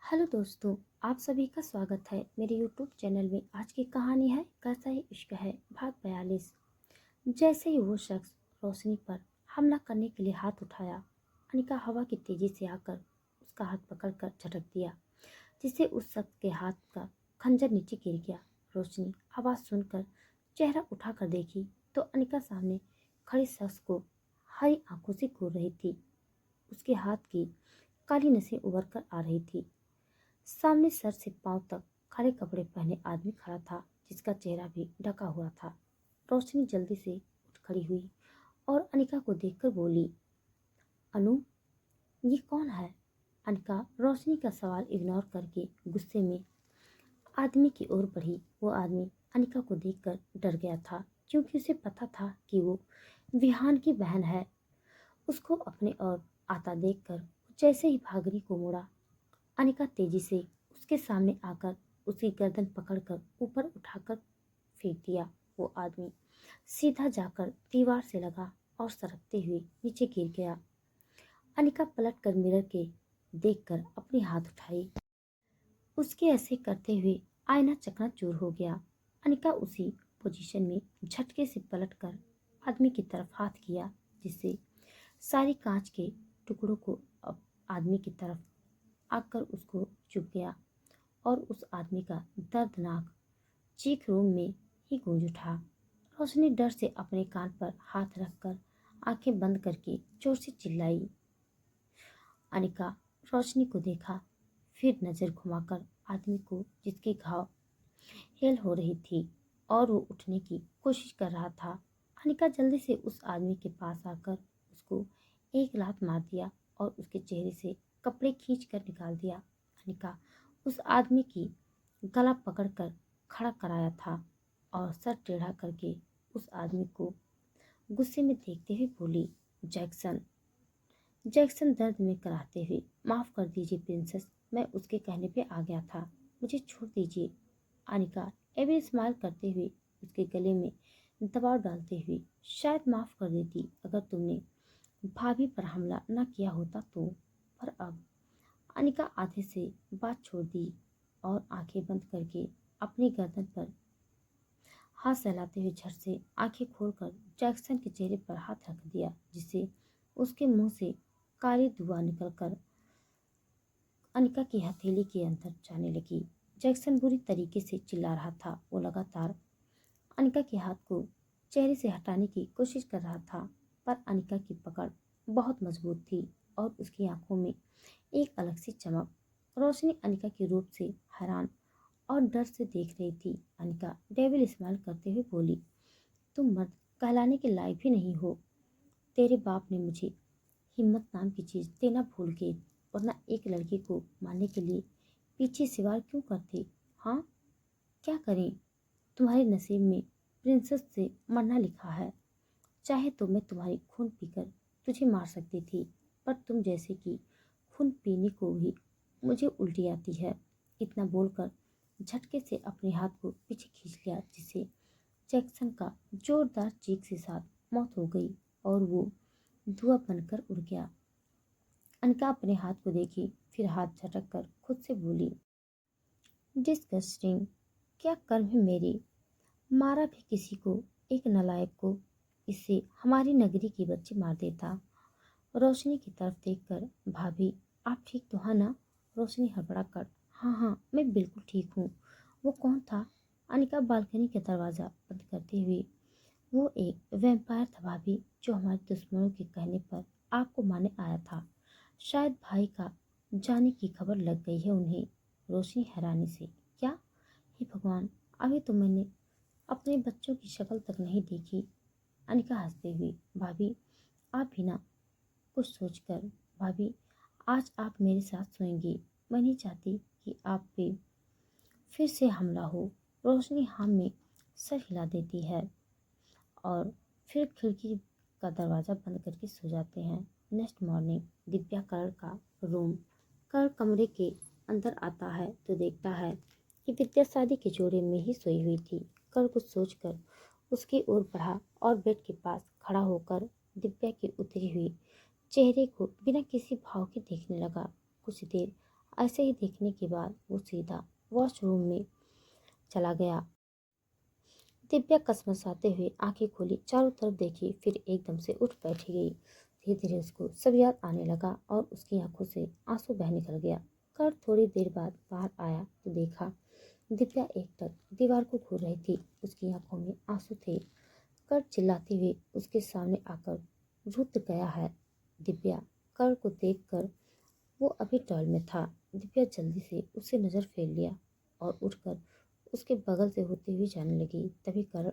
Hello दोस्तों, आप सभी का स्वागत है मेरे यूट्यूब चैनल में। आज की कहानी है कैसा ही इश्क है, भाग 42। जैसे ही वो शख्स रोशनी पर हमला करने के लिए हाथ उठाया, अनिका हवा की तेजी से आकर उसका हाथ पकड़कर झटक दिया, जिससे उस शख्स के हाथ का खंजर नीचे गिर गया। रोशनी आवाज़ सुनकर चेहरा उठाकर देखी तो अनिका सामने खड़े शख्स को हरी आंखों से घूर रही थी। उसके हाथ की काली नसें उभर कर आ रही थी। सामने सर से पांव तक काले कपड़े पहने आदमी खड़ा था, जिसका चेहरा भी ढका हुआ था। रोशनी जल्दी से उठ खड़ी हुई और अनिका को देखकर बोली, अनु, ये कौन है? अनिका रोशनी का सवाल इग्नोर करके गुस्से में आदमी की ओर बढ़ी। वो आदमी अनिका को देखकर डर गया था, क्योंकि उसे पता था कि वो विहान की बहन है। उसको अपने ओर आता देखकर जैसे ही भागने को मुड़ा, अनिका तेजी से उसके सामने आकर उसकी गर्दन पकड़कर ऊपर उठाकर फेंक दिया। वो आदमी सीधा जाकर दीवार से लगा और सरकते हुए नीचे गिर गया। अनिका पलट कर मिरर के देखकर अपनी हाथ उठाई। उसके ऐसे करते हुए आईना चकनाचूर हो गया। अनिका उसी पोजीशन में झटके से पलटकर आदमी की तरफ हाथ किया, जिससे सारी कांच के टुकड़ों को अब आदमी की तरफ आकर उसको चुभ गया और उस आदमी का दर्दनाक चीख रूम में ही गूंज उठा। रोशनी डर से अपने कान पर हाथ रखकर आंखें बंद करके जोर से चिल्लाई। अनिका रोशनी को देखा, फिर नजर घुमाकर आदमी को, जिसके घाव हेल हो रही थी और वो उठने की कोशिश कर रहा था। अनिका जल्दी से उस आदमी के पास आकर उसको एक लात मार दिया और उसके चेहरे से कपड़े खींच कर निकाल दिया। अनिका उस आदमी की गला पकड़कर खड़ा कराया था और सर टेढ़ा करके उस आदमी को गुस्से में देखते हुए बोली, जैक्सन। जैक्सन दर्द में कराहते हुए, माफ कर दीजिए प्रिंसेस, मैं उसके कहने पे आ गया था, मुझे छोड़ दीजिए। अनिका एवरी स्माइल करते हुए उसके गले में दबाव डालते हुए, शायद माफ कर देती अगर तुमने भाभी पर हमला न किया होता तो, पर अब। अनिका आधे से बात छोड़ दी और आंखें बंद करके अपनी गर्दन पर हाथ सहलाते हुए झट से आंखें खोलकर जैक्सन के चेहरे पर हाथ रख दिया, जिससे उसके मुंह से काली धुआं निकलकर अनिका की हथेली के अंदर जाने लगी। जैक्सन बुरी तरीके से चिल्ला रहा था। वो लगातार अनिका के हाथ को चेहरे से हटाने की कोशिश कर रहा था, पर अनिका की पकड़ बहुत मजबूत थी और उसकी आंखों में एक अलग सी चमक। रोशनी अनिका के रूप से हैरान और डर से देख रही थी। अनिका डेविल स्माइल करते हुए बोली, तुम मर्द कहलाने के लायक भी नहीं हो। तेरे बाप ने मुझे हिम्मत नाम की चीज देना भूल गए, वरना एक लड़की को मारने के लिए पीछे से वार क्यों करते? हाँ, क्या करें, तुम्हारे नसीब में प्रिंसेस से मरना लिखा है। चाहे तो मैं तुम्हारी खून पीकर तुझे मार सकती थी, पर तुम जैसे कि खून पीने को भी मुझे उल्टी आती है। इतना बोलकर झटके से अपने हाथ को पीछे खींच लिया, जिससे जैक्सन का जोरदार चीख के साथ मौत हो गई और वो धुआं बनकर उड़ गया। अनिका अपने हाथ को देखी, फिर हाथ झटक कर खुद से बोली, डिस्गस्टिंग, क्या कर्म है मेरे, मारा भी किसी को, एक नालायक को। इससे हमारी नगरी की बच्ची मार देता। रोशनी की तरफ देखकर, भाभी आप ठीक तो है ना? रोशनी हड़बड़ा कर, हाँ हाँ, मैं बिल्कुल ठीक हूँ। वो कौन था? अनिका बालकनी का दरवाज़ा बंद करते हुए, वो एक वैम्पायर था भाभी, जो हमारे दुश्मनों के कहने पर आपको मारने आया था। शायद भाई का जाने की खबर लग गई है उन्हें। रोशनी हैरानी से, क्या? हे भगवान, अभी तो मैंने अपने बच्चों की शक्ल तक नहीं देखी। अनिका हंसते हुए, भाभी आप भी ना कुछ सोचकर। भाभी, आज आप मेरे साथ सोएंगी। मैं नहीं चाहती कि आप पे फिर से हमला हो। रोशनी हम में सर हिला देती है और फिर खिड़की का दरवाज़ा बंद करके सो जाते हैं। नेक्स्ट मॉर्निंग दिव्या करण का रूम कर कमरे के अंदर आता है तो देखता है कि विद्या शादी के जोड़े में ही सोई हुई थी। कर कुछ सोचकर उसकी ओर बढ़ा और बेड के पास खड़ा होकर दिव्या के उतरी हुई चेहरे को बिना किसी भाव के देखने लगा। कुछ देर ऐसे ही देखने के बाद वो सीधा वॉशरूम में चला गया। दिव्या कसमसाते हुए आंखें खोली, चारों तरफ देखी, फिर एकदम से उठ बैठी गई। धीरे धीरे उसको सब याद आने लगा और उसकी आंखों से आंसू बह निकल गया। कर थोड़ी देर बाद बाहर आया तो देखा दिव्या एकटक दीवार को घूर रही थी। उसकी आंखों में आंसू थे। कर चिल्लाते हुए उसके सामने आकर रुक गया है। दिव्या कर को देखकर, वो अभी टॉयल में था। दिव्या जल्दी से उससे नजर फेर लिया और उठकर उसके बगल से होते हुए जाने लगी। तभी कर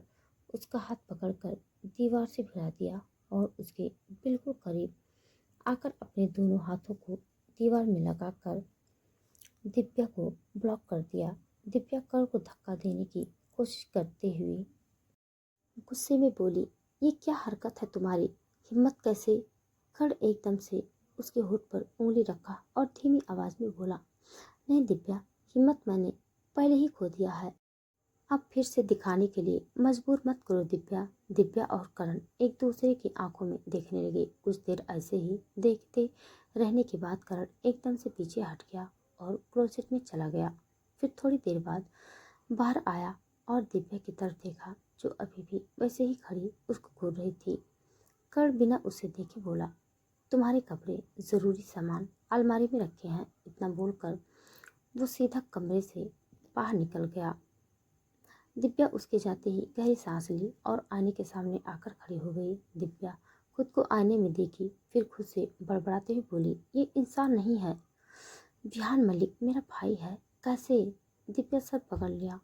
उसका हाथ पकड़कर दीवार से भिड़ा दिया और उसके बिल्कुल करीब आकर अपने दोनों हाथों को दीवार में लगाकर दिव्या को ब्लॉक कर दिया। दिव्या कर को धक्का देने की कोशिश करते हुए गुस्से में बोली, ये क्या हरकत है तुम्हारी? हिम्मत कैसे? कर एकदम से उसके होठ पर उंगली रखा और धीमी आवाज में बोला, नहीं दिव्या, हिम्मत मैंने पहले ही खो दिया है। अब फिर से दिखाने के लिए मजबूर मत करो दिव्या। दिव्या और करण एक दूसरे की आंखों में देखने लगे। कुछ देर ऐसे ही देखते रहने के बाद करण एकदम से पीछे हट गया और क्लोसेट में चला गया। फिर थोड़ी देर बाद बाहर आया और दिव्या की तरफ देखा, जो अभी भी वैसे ही खड़ी उसको घूर रही थी। करण बिना उसे देखे बोला, तुम्हारे कपड़े, जरूरी सामान अलमारी में रखे हैं। इतना बोलकर वो सीधा कमरे से बाहर निकल गया। दिव्या उसके जाते ही गहरी सांस ली और आईने के सामने आकर खड़ी हो गई। दिव्या खुद को आईने में देखी, फिर खुद से बड़बड़ाते हुए बोली, ये इंसान नहीं है, विहान मलिक मेरा भाई है। कैसे? दिव्या सर पकड़ लिया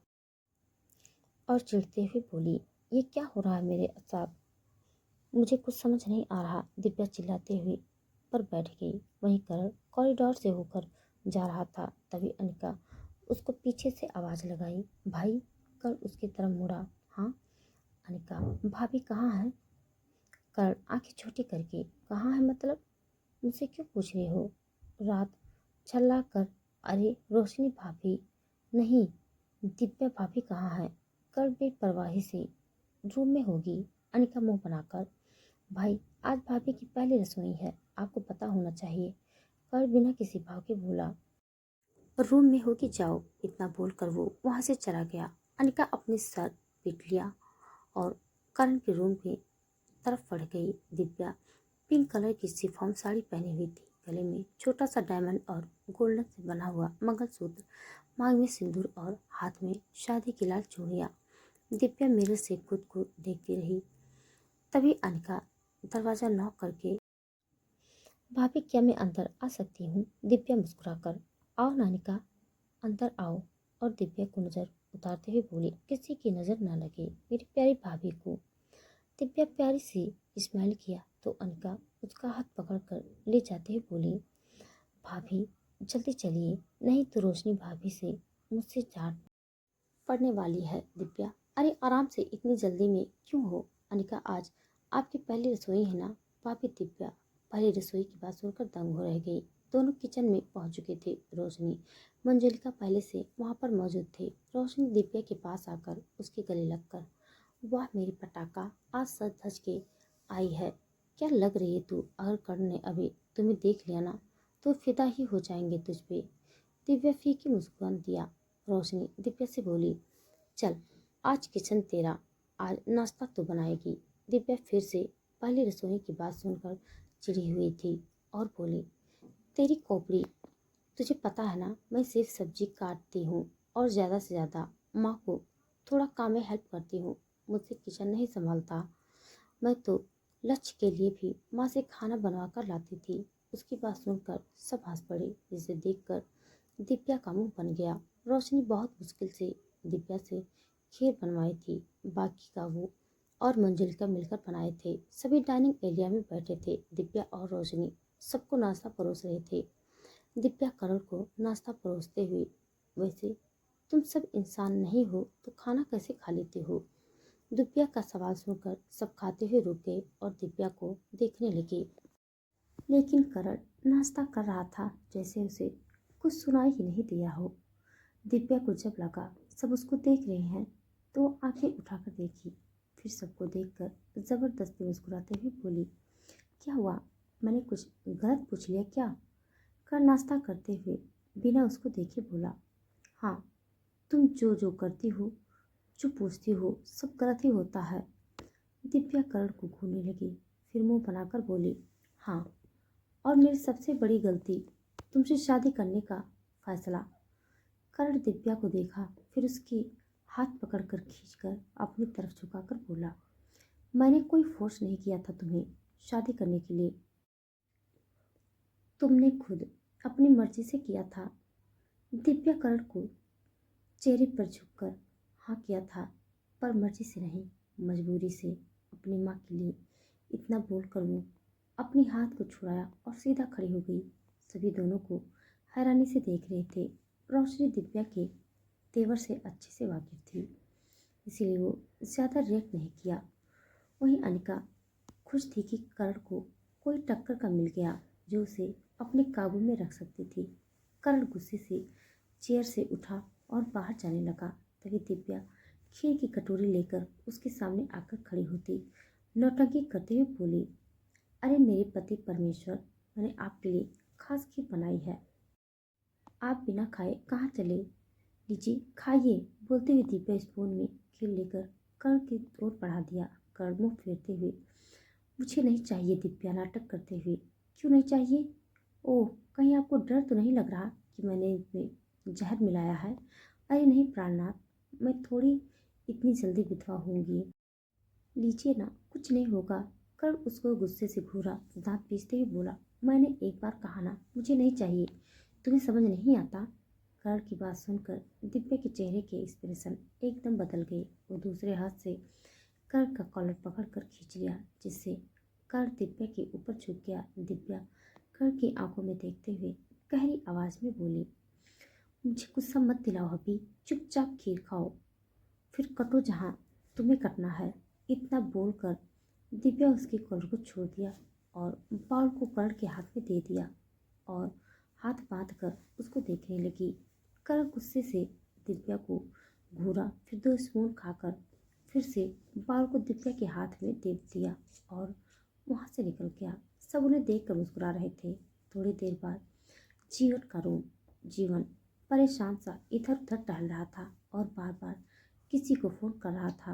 और चिढ़ते हुए बोली, ये क्या हो रहा है मेरे साथ? मुझे कुछ समझ नहीं आ रहा। दिव्या चिल्लाते हुए पर बैठ गई। वहीं करण कॉरिडोर से होकर जा रहा था। तभी अनिका उसको पीछे से आवाज लगाई, भाई। कर उसकी तरफ मुड़ा। हाँ? अनिका, भाभी कहाँ है? करण आंखें छोटी करके, कहाँ है मतलब? मुझसे क्यों पूछ रही हो? रात छल्ला कर, अरे रोशनी भाभी नहीं, दिव्या भाभी कहाँ है? कर बेपरवाही से, रूम में होगी। अनिका मुंह बनाकर, भाई आज भाभी की पहली रसोई है, आपको पता होना चाहिए। कर बिना किसी भाव के बोला, रूम में होगी, जाओ। इतना बोलकर वो वहां से चला गया। अनिका अपने सर पीट लिया और करण के रूम की तरफ बढ़ गई। दिव्या पिंक कलर की शिफॉन साड़ी पहनी हुई थी। गले में छोटा सा डायमंड और गोल्डन से बना हुआ मंगलसूत्र, मांग में सिंदूर और हाथ में शादी की लाल चूड़ियां। दिव्या मिरर से खुद को देखती रही। तभी अनिका दरवाजा नॉक करके, भाभी क्या मैं अंदर आ सकती हूँ? दिव्या मुस्कुराकर, आओ नानिका, अंदर आओ। और दिव्या को नजर उतारते हुए बोली, किसी की नजर न लगे मेरी प्यारी भाभी को। दिव्या प्यारी सी स्माइल किया तो अनिका उसका हाथ पकड़कर ले जाते हुए बोली, भाभी जल्दी चलिए, नहीं तो रोशनी भाभी से मुझसे डांट पड़ने वाली है। दिव्या, अरे आराम से, इतनी जल्दी में क्यों हो? अनिका, आज आपकी पहली रसोई है ना? भाभी। दिव्या पहली रसोई की बात सुनकर दंग हो रह गई। दोनों किचन में पहुंच चुके थे। रोशनी मंजुलिका पहले से वहां पर मौजूद थे। रोशनी दिव्या के पास आकर उसके गले लगकर, वाह मेरी पटाखा, आज सज धज के आई है। क्या लग रही है तू? अगर कर्ण ने अभी तुम्हें देख लिया ना तो फिदा ही हो जाएंगे तुझ पे। दिव्या फीकी मुस्कान दिया। रोशनी दिव्या से बोली, चल आज किचन तेरा, आज नाश्ता तो बनाएगी। दिव्या फिर से पहली रसोई की बात सुनकर चिढ़ी हुई थी और बोली, तेरी खोपड़ी, तुझे पता है ना मैं सिर्फ सब्जी काटती हूँ और ज़्यादा से ज़्यादा माँ को थोड़ा काम में हेल्प करती हूँ, मुझसे किचन नहीं संभालता। मैं तो लक्ष्य के लिए भी माँ से खाना बनवा कर लाती थी। उसकी बात सुनकर सब हंस पड़े, जिसे देखकर दिव्या का मुंह बन गया। रोशनी बहुत मुश्किल से दिव्या से खीर बनवाई थी, बाकी का वो और मंजुलिका मिलकर बनाए थे। सभी डाइनिंग एरिया में बैठे थे। दिव्या और रोशनी सबको नाश्ता परोस रहे थे। दिव्या करण को नाश्ता परोसते हुए, वैसे तुम सब इंसान नहीं हो तो खाना कैसे खा लेते हो? दिव्या का सवाल सुनकर सब खाते हुए रुक गए और दिव्या को देखने लगे। लेकिन करण नाश्ता कर रहा था, जैसे उसे कुछ सुनाई ही नहीं दिया हो। दिव्या को जब लगा सब उसको देख रहे हैं तो वो आंखें उठाकर देखी। फिर सबको देखकर जबरदस्ती मुस्कुराते हुए बोली, क्या हुआ, मैंने कुछ गलत पूछ लिया क्या? कर नाश्ता करते हुए बिना उसको देखे बोला, हाँ, तुम जो जो करती हो, जो पूछती हो, सब गलत ही होता है। दिव्या करण को घूरने लगी, फिर मुंह बनाकर बोली, हाँ, और मेरी सबसे बड़ी गलती तुमसे शादी करने का फैसला। करण दिव्या को देखा, फिर उसके हाथ पकड़कर खींचकर अपनी तरफ झुकाकर बोला, मैंने कोई फोर्स नहीं किया था तुम्हें शादी करने के लिए, तुमने खुद अपनी मर्जी से किया था। दिव्या करण को चेहरे पर झुककर हाँ किया था, पर मर्जी से नहीं, मजबूरी से। अपनी माँ के लिए इतना बोलकर वो अपनी हाथ को छुड़ाया और सीधा खड़ी हो गई। सभी दोनों को हैरानी से देख रहे थे। रोशनी दिव्या के तेवर से अच्छे से वाकिफ थी, इसीलिए वो ज़्यादा रिएक्ट नहीं किया। वहीं अनिका खुश थी कि करण को कोई टक्कर का मिल गया जो उसे अपने काबू में रख सकती थी। करण गुस्से से चेयर से उठा और बाहर जाने लगा। तभी दिव्या खीर की कटोरी लेकर उसके सामने आकर खड़ी होती नौटंकी करते हुए बोली, अरे मेरे पति परमेश्वर, मैंने आपके लिए खास खीर बनाई है, आप बिना खाए कहाँ चले? लीजिए खाइए। बोलते हुए दिव्या स्पून में खीर लेकर कर्ण की ओर बढ़ा दिया। कर्ण मुंह फेरते हुए, मुझे नहीं चाहिए दिव्या, नाटक करते हुए, क्यों नहीं चाहिए? ओह, कहीं आपको डर तो नहीं लग रहा कि मैंने इसमें जहर मिलाया है? अरे नहीं प्राणनाथ, मैं थोड़ी इतनी जल्दी विधवा होंगी। लीजिए ना, कुछ नहीं होगा। कर्ण उसको गुस्से से घूरा, दांत पीसते हुए बोला, मैंने एक बार कहा ना, मुझे नहीं चाहिए, तुम्हें समझ नहीं आता? कर्ण की बात सुनकर दिव्या के चेहरे के एक्सप्रेशन एकदम बदल गए। वो दूसरे हाथ से कर्ण का कॉलर पकड़कर खींच लिया, जिससे कर्ण दिव्या के ऊपर झुक गया। दिव्या कर्ण की आंखों में देखते हुए गहरी आवाज में बोली, मुझे गुस्सा मत दिलाओ अभी, चुपचाप खीर खाओ, फिर कटो जहाँ तुम्हें कटना है। इतना बोलकर दिव्या उसके कॉलर को छोड़ दिया और बाल को कर्ण के हाथ में दे दिया और हाथ बांध कर उसको देखने लगी। कर्ण गुस्से से दिव्या को घूरा, फिर 2 स्पून खाकर फिर से बाल को दिव्या के हाथ में दे दिया और वहाँ से निकल गया। सब उन्हें देखकर मुस्कुरा रहे थे। थोड़ी देर बाद जीवन का रूम, जीवन परेशान सा इधर उधर टहल रहा था और बार बार किसी को फ़ोन कर रहा था,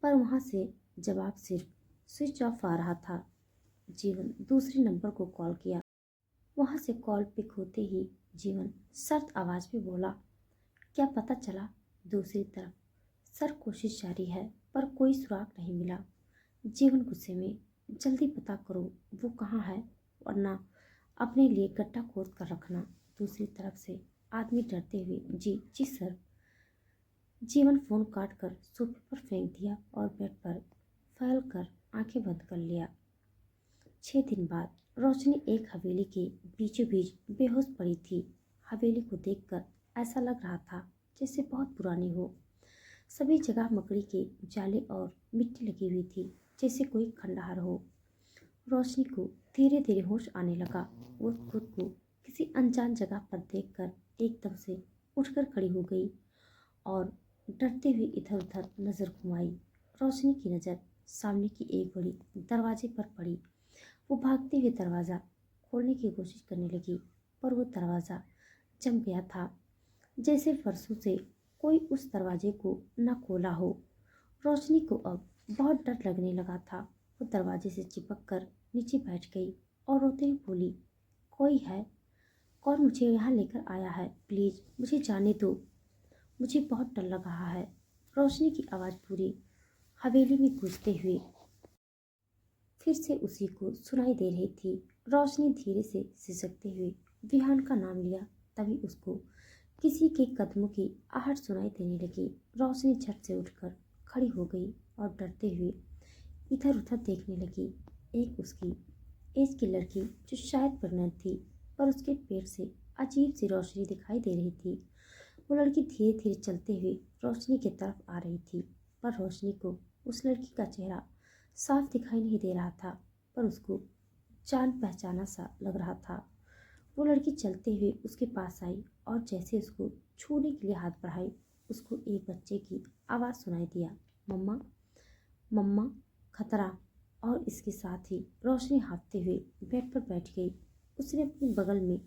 पर वहाँ से जवाब सिर्फ स्विच ऑफ आ रहा था। जीवन दूसरे नंबर को कॉल किया। वहाँ से कॉल पिक होते ही जीवन सर्द आवाज़ में बोला, क्या पता चला? दूसरी तरफ, सर कोशिश जारी है पर कोई सुराग नहीं मिला। जीवन गुस्से में, जल्दी पता करो वो कहाँ है, वरना अपने लिए गड्ढा खोद कर रखना। दूसरी तरफ से आदमी डरते हुए, जी जी सर। जीवन फोन काट कर सोफे पर फेंक दिया और बेड पर फैल कर आंखें बंद कर लिया। 6 दिन बाद रोशनी एक हवेली के बीचों बीच बेहोश पड़ी थी। हवेली को देखकर ऐसा लग रहा था जैसे बहुत पुरानी हो। सभी जगह मकड़ी के जाले और मिट्टी लगी हुई थी, जैसे कोई खंडहर हो। रोशनी को धीरे धीरे होश आने लगा। वो खुद को किसी अनजान जगह पर देखकर एकदम से उठकर खड़ी हो गई और डरते हुए इधर उधर नजर घुमाई। रोशनी की नज़र सामने की एक बड़ी दरवाजे पर पड़ी। वो भागते हुए दरवाज़ा खोलने की कोशिश करने लगी, पर वो दरवाज़ा जम गया था, जैसे वर्षों से कोई उस दरवाजे को न खोला हो। रोशनी को अब बहुत डर लगने लगा था। वो दरवाजे से चिपक कर नीचे बैठ गई और रोते हुए बोली, कोई है? कौन मुझे यहाँ लेकर आया है? प्लीज़ मुझे जाने दो, मुझे बहुत डर लग रहा है। रोशनी की आवाज़ पूरी हवेली में गूंजते हुए फिर से उसी को सुनाई दे रही थी। रोशनी धीरे से सिसकते हुए विहान का नाम लिया। तभी उसको किसी के कदमों की आहट सुनाई देने लगी। रोशनी झट से उठकर खड़ी हो गई और डरते हुए इधर उधर देखने लगी। एक उसकी एज की लड़की जो शायद प्रेग्नेंट थी, पर उसके पेट से अजीब सी रोशनी दिखाई दे रही थी। वो लड़की धीरे धीरे चलते हुए रोशनी की तरफ आ रही थी, पर रोशनी को उस लड़की का चेहरा साफ दिखाई नहीं दे रहा था, पर उसको जान पहचाना सा लग रहा था। वो लड़की चलते हुए उसके पास आई और जैसे उसको छूने के लिए हाथ बढ़ाई, उसको एक बच्चे की आवाज़ सुनाई दिया, मम्मा मम्मा, खतरा। और इसके साथ ही रोशनी हाँफते हुए बेड पर बैठ गई। उसने अपने बगल में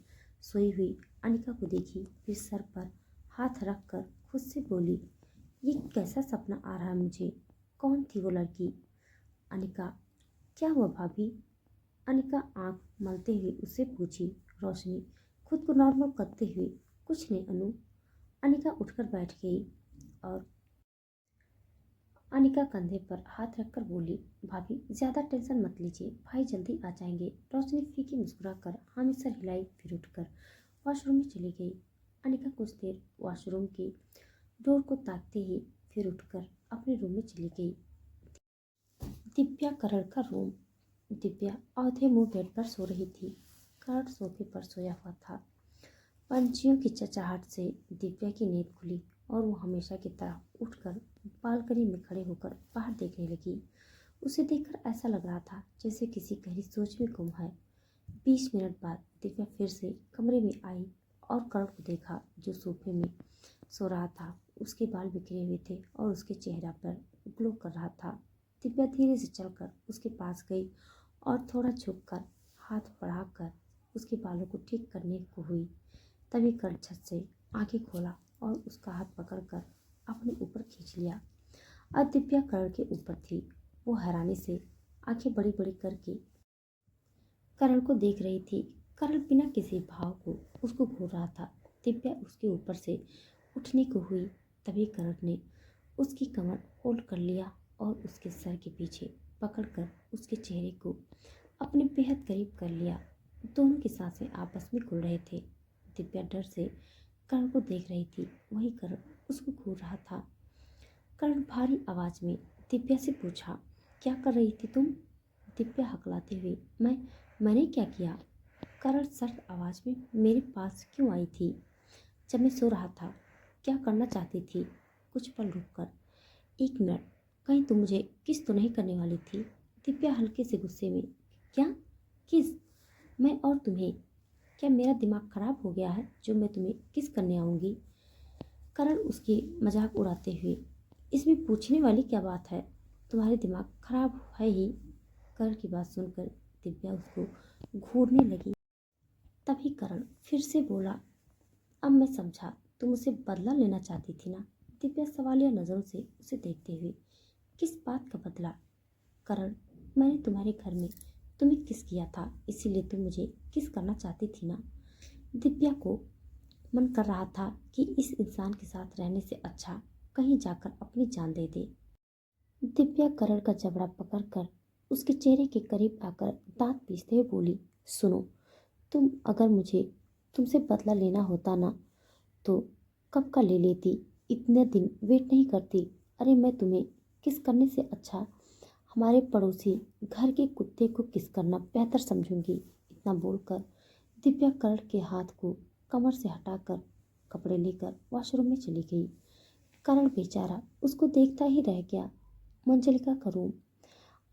सोई हुई अनिका को देखी, फिर सर पर हाथ रख कर खुद से बोली, ये कैसा सपना आ रहा है मुझे? कौन थी वो लड़की? अनिका, क्या हुआ भाभी? अनिका आंख मलते हुए उससे पूछी। रोशनी खुद को नॉर्मल करते हुए, कुछ नहीं अनु। अनिका उठकर बैठ गई और अनिका कंधे पर हाथ रखकर बोली, भाभी ज्यादा टेंशन मत लीजिए, भाई जल्दी आ जाएंगे। रोशनी फीकी मुस्कुराकर हामी सर हिलाई, फिर उठकर वॉशरूम में चली गई। अनिका कुछ देर वॉशरूम की डोर को ताकते ही फिर उठकर अपने रूम में चली गई। दिव्या करण का रूम। दिव्या औंधे मुंह बेड पर सो रही थी। करण सोफे पर सोया हुआ था। पंछियों की चहचहाहट से दिव्या की नींद खुली और वो हमेशा की तरह उठकर बालकनी में खड़े होकर बाहर देखने लगी। उसे देखकर ऐसा लग रहा था जैसे किसी गहरी सोच में गुम है। 20 मिनट बाद दिव्या फिर से कमरे में आई और करण को देखा, जो सोफे में सो रहा था। उसके बाल बिखरे हुए थे और उसके चेहरा पर ग्लो कर रहा था। दिव्या धीरे से चलकर उसके पास गई और थोड़ा झुककर हाथ बढ़ाकर उसके बालों को ठीक करने को हुई। तभी करण झट से आंखें खोला और उसका हाथ पकड़कर अपने ऊपर खींच लिया। अब दिव्या करण के ऊपर थी। वो हैरानी से आंखें बड़ी बड़ी करके करण को देख रही थी। करण बिना किसी भाव को उसको घूर रहा था। दिव्या उसके ऊपर से उठने को हुई, तभी करण ने उसकी कमर होल्ड कर लिया और उसके सर के पीछे पकड़कर उसके चेहरे को अपने बेहद करीब कर लिया। दोनों की सांसें आपस में घुल रहे थे। दिव्या डर से करण को देख रही थी, वही करण उसको घूर रहा था। करण भारी आवाज में दिव्या से पूछा, क्या कर रही थी तुम? दिव्या हकलाते हुए, मैंने क्या किया? करण सर्द आवाज में, मेरे पास क्यों आई थी? जब मैं सो रहा था। क्या करना चाहती थी? कुछ पल रुककर, 1 मिनट, कहीं तुम मुझे किस तो नहीं करने वाली थी? दिव्या हल्के से गुस्से में, क्या किस? मैं और तुम्हें? क्या मेरा दिमाग खराब हो गया है जो मैं तुम्हें किस करने आऊँगी? करण उसकी मजाक उड़ाते हुए, इसमें पूछने वाली क्या बात है? तुम्हारे दिमाग खराब है ही। करण की बात सुनकर दिव्या उसको घूरने लगी। तभी करण फिर से बोला, अब मैं समझा, तुम मुझसे बदला लेना चाहती थी ना? दिव्या सवालिया नजरों से उसे देखते हुए, किस बात का बदला? करण, मैंने तुम्हारे घर में तुम्हें किस किया था, इसीलिए तुम मुझे किस करना चाहती थी ना? दिव्या को मन कर रहा था कि इस इंसान के साथ रहने से अच्छा कहीं जाकर अपनी जान दे दे। दिव्या करण का जबड़ा पकड़कर उसके चेहरे के करीब आकर दांत पीसते हुए बोली, सुनो, अगर मुझे तुमसे बदला लेना होता ना तो कब का ले लेती, इतने दिन वेट नहीं करती। अरे मैं तुम्हें किस करने से अच्छा हमारे पड़ोसी घर के कुत्ते को किस करना बेहतर समझूंगी। इतना बोलकर दिव्या करण के हाथ को कमर से हटाकर कपड़े लेकर वॉशरूम में चली गई। करण बेचारा उसको देखता ही रह गया। मंजलिका का रूम।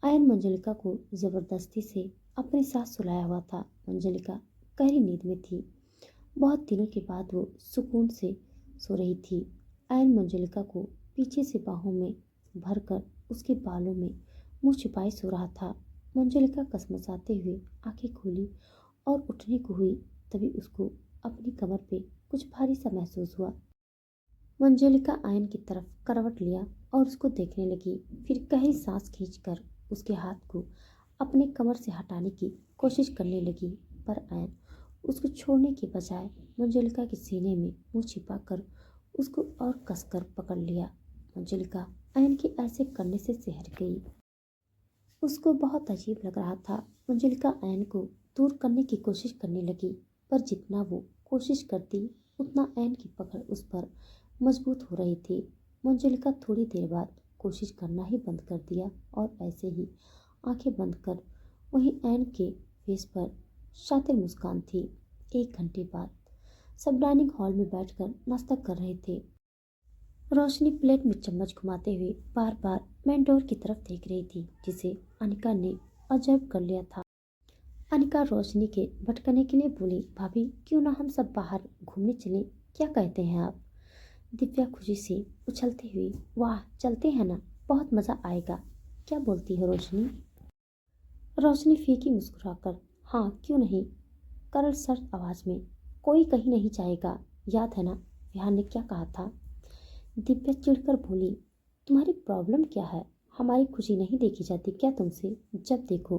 आयन मंजलिका को जबरदस्ती से अपने साथ सुलाया हुआ था। मंजलिका गहरी नींद में थी। बहुत दिनों के बाद वो सुकून से सो रही थी। आयन मंजलिका को पीछे से बाहों में भरकर उसके बालों में मुंह छिपाए सो रहा था। मंजलिका कसमसाते हुए आंखें खोली और उठने को हुई, तभी उसको अपनी कमर पे कुछ भारी सा महसूस हुआ। मंजलिका आयन की तरफ करवट लिया और उसको देखने लगी, फिर गहरी सांस खींचकर उसके हाथ को अपने कमर से हटाने की कोशिश करने लगी, पर आयन उसको छोड़ने के बजाय मंजलिका के सीने में मुंह छिपाकर उसको और कसकर पकड़ लिया। मंजलिका आयन के ऐसे करने से सिहर गई। उसको बहुत अजीब लग रहा था। मंजलिका आयन को दूर करने की कोशिश करने लगी, पर जितना वो कोशिश करती उतना आयन की पकड़ उस पर मजबूत हो रही थी। मंजलिका थोड़ी देर बाद कोशिश करना ही बंद कर दिया और ऐसे ही आंखें बंद कर वहीं आयन के फेस पर शातिर मुस्कान थी। 1 घंटे बाद सब डाइनिंग हॉल में बैठकर नाश्ता कर रहे थे। रोशनी प्लेट में चम्मच घुमाते हुए बार बार मेन डोर की तरफ देख रही थी, जिसे अनिका ने ऑब्जर्व कर लिया था। अनिका रोशनी के भटकने के लिए बोली, भाभी क्यों ना हम सब बाहर घूमने चलें, क्या कहते हैं आप? दिव्या खुशी से उछलती हुई, वाह चलते हैं ना, बहुत मजा आएगा। क्या बोलती हो रोशनी? रोशनी फीकी मुस्कुराकर, हाँ क्यों नहीं। करण सर्द आवाज में, कोई कहीं नहीं जाएगा, याद है ना विहान ने क्या कहा था? दिव्या चिढ़कर बोली, तुम्हारी प्रॉब्लम क्या है? हमारी खुशी नहीं देखी जाती क्या तुमसे? जब देखो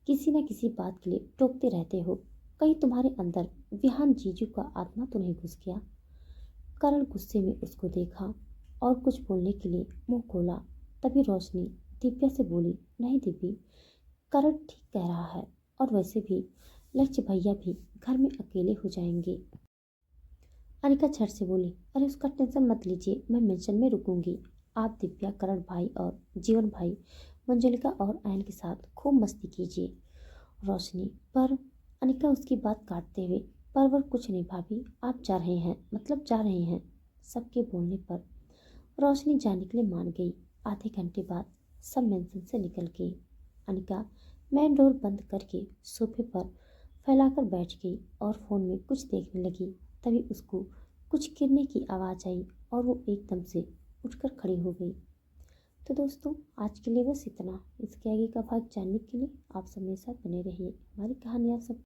किसी न किसी बात के लिए टोकते रहते हो। कहीं तुम्हारे अंदर विहान जीजू का आत्मा तो नहीं घुस गया? करण गुस्से में उसको देखा और कुछ बोलने के लिए मुंह खोला। तभी रोशनी दिव्या से बोली, नहीं दीदी, करण ठीक कह रहा है, और वैसे भी लक्ष्य भैया भी घर में अकेले हो जाएंगे। अनिका झट से बोली, अरे उसका टेंशन मत लीजिए, मैं मेंशन में रुकूंगी। आप दिव्या, करण भाई और जीवन भाई मंजुलिका और आयन के साथ खूब मस्ती कीजिए। रोशनी पर अनिका उसकी बात काटते हुए, पर वह कुछ नहीं भाभी, आप जा रहे हैं मतलब जा रहे हैं। सबके बोलने पर रोशनी जाने के लिए मान गई। आधे घंटे बाद सब मेंशन से निकल गई। अनिका मेन डोर बंद करके सोफे पर फैलाकर बैठ गई और फोन में कुछ देखने लगी। तभी उसको कुछ गिरने की आवाज़ आई और वो एकदम से उठकर खड़ी हो गई। तो दोस्तों, आज के लिए बस इतना। इसके आगे का भाग जानने के लिए आप सब मेरे साथ बने रहिए। हमारी कहानी आप सब